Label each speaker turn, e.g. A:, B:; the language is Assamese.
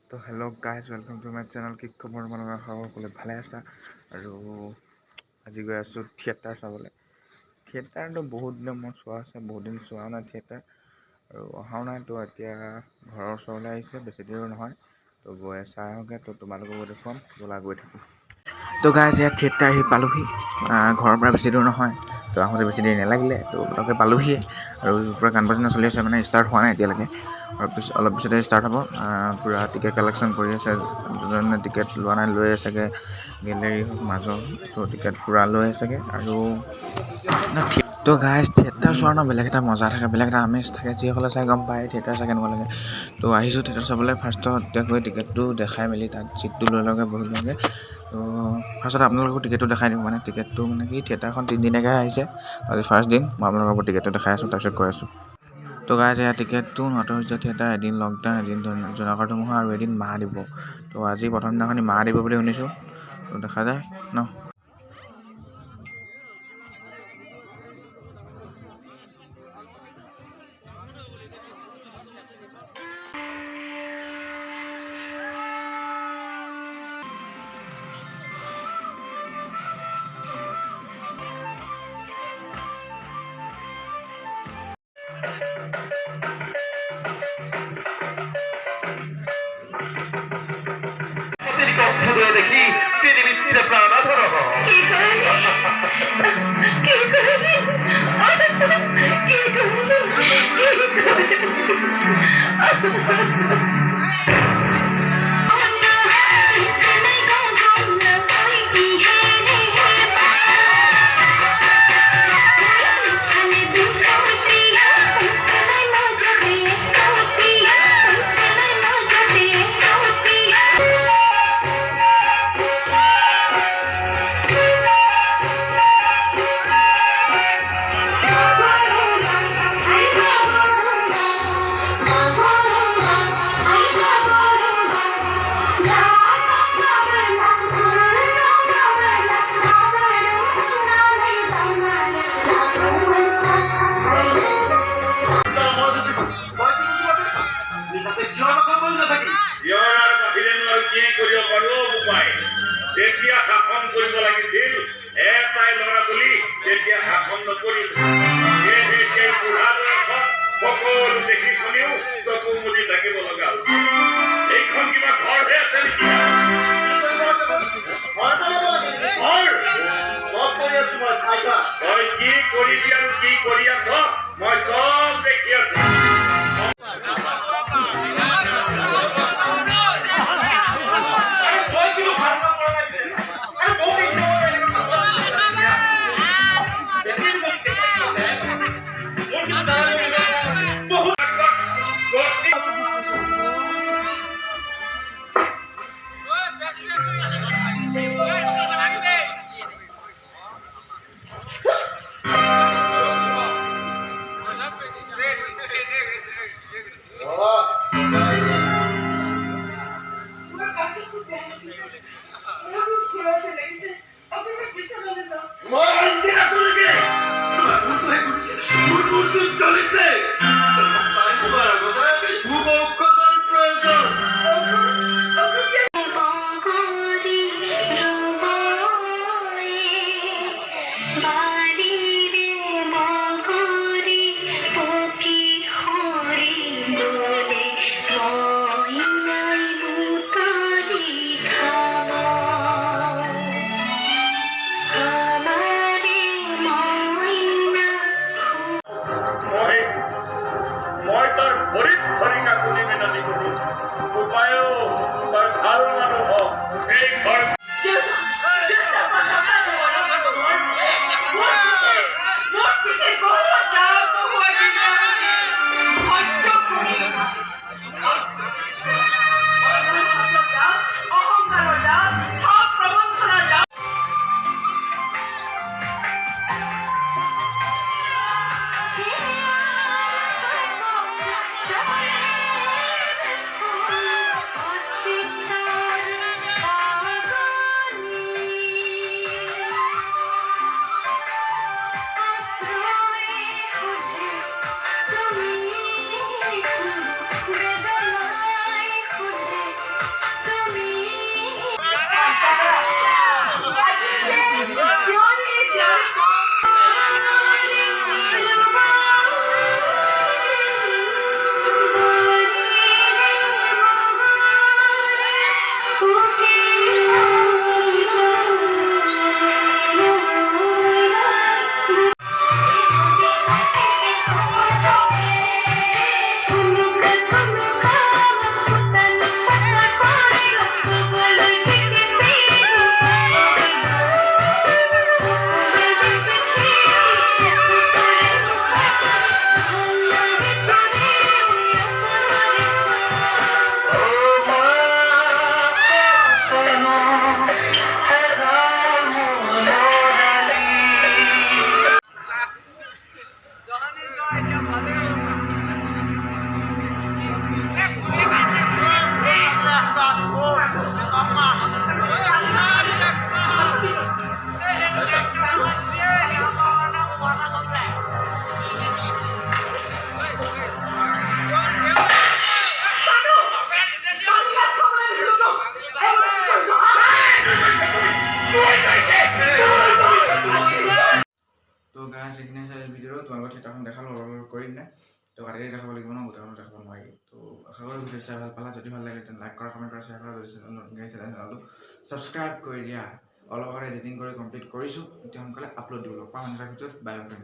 A: তো hello' guys, welcome to my channel. কি খবৰ তোমালোকৰ? সকলোৱে ভালে আছা? আৰু আজি গৈ আছোঁ থিয়েটাৰ চাবলৈ। থিয়েটাৰটো বহুত দিনৰ মই চোৱা আছে, বহুত দিন চোৱাও নাই থিয়েটাৰ, আৰু অহাও নাই। তো এতিয়া ঘৰৰ ওচৰলৈ আহিছে, বেছি দেৰিও নহয়। তো গৈ চাই আহোঁগৈ। তো তোমালোককো দেখুৱাম, ব'লা গৈ থাকোঁ। তো গাইজ, ইয়াত থিয়েটাৰ আহি পালোহি। ঘৰৰ পৰা বেছি দূৰ নহয়, তো আহোঁতে বেছি দেৰি নালাগিলে। তো পটককৈ পালোহিয়ে, আৰু পূৰা গান বাজনা চলি আছে, মানে ষ্টাৰ্ট হোৱা নাই এতিয়ালৈকে। অলপ পিছতে ষ্টাৰ্ট হ'ব। পূৰা টিকেট কালেকশ্যন কৰি আছে। যোনে টিকেট লোৱা নাই লৈ আছেগৈ, গেলেৰী হওক মাজৰ, তো টিকেট পূৰা লৈ আছেগৈ। আৰু তো গাইজ, থিয়েটাৰ চোৱাৰ ন বেলেগ এটা মজা থাকে, বেলেগ এটা আমেজ থাকে। যিসকলে চাই গম পায় থিয়েটাৰ চাই কেনেকুৱা লাগে। তো আহিছোঁ থিয়েটাৰ চাবলৈ। ফাৰ্ষ্টত এতিয়া গৈ টিকেটটো দেখাই মেলি তাত ছিটটো লৈ লওঁগৈ, বহি লওঁগৈ। তো ফাৰ্ষ্টত আপোনালোকক টিকেটটো দেখাই দিওঁ। মানে টিকেটটো মানে কি, থিয়েটাৰখন 3 দিনকৈ আহিছে, আজি ফাৰ্ষ্ট দিন। মই আপোনালোকৰ টিকেটটো দেখাই আছোঁ, তাৰপিছত কৈ আছোঁ। তো গাইজ, এয়া টিকেটটো নটসহ্য থিয়েটাৰ, এদিন লকডাউন, এদিন জোনাকৰ ধুমুহা, আৰু এদিন মা দিব। তো আজি প্ৰথম দিনাখনি মা দিব বুলি শুনিছোঁ, তো দেখা যায় ন।
B: দেখি পৃথিবীতে প্রাণাধর যেতিয়া শাসন কৰিব লাগিছিল এটাই ল'ৰা বুলি, তেতিয়া শাসন নকৰিল। বুঢ়া বয়সত সকলো দেখি শুনিও চকু মুদি থাকিব লগা হ'ল। এইখন কিবা ঘৰ হৈ আছে নেকি? তই কি কৰিবি আৰু কি কৰি আছ, মই চব দেখি আছো।
A: তো গাইজ এইখিনি আছে ভিডিঅ'টো তোমালোকৰ থিয়েটাৰখন দেখালোঁ অলপ কৰি দিনে তো কাটিয়ে দেখাব লাগিব ন গোটেইখন দেখাব নোৱাৰি তো আশা কৰোঁ ভিডিঅ' চাই ভাল পালা যদি ভাল লাগে তেন্তে লাইক কৰা কমেণ্ট কৰা শ্বেয়াৰ কৰা যদি চেনেলটো ছাবস্ক্ৰাইব কৰি দিয়া অলপ আগত এডিটিং কৰি কমপ্লিট কৰিছোঁ এতিয়া সোনকালে আপলোড দিব লগা 5 মিনিটৰ ভিতৰত বাই বাই।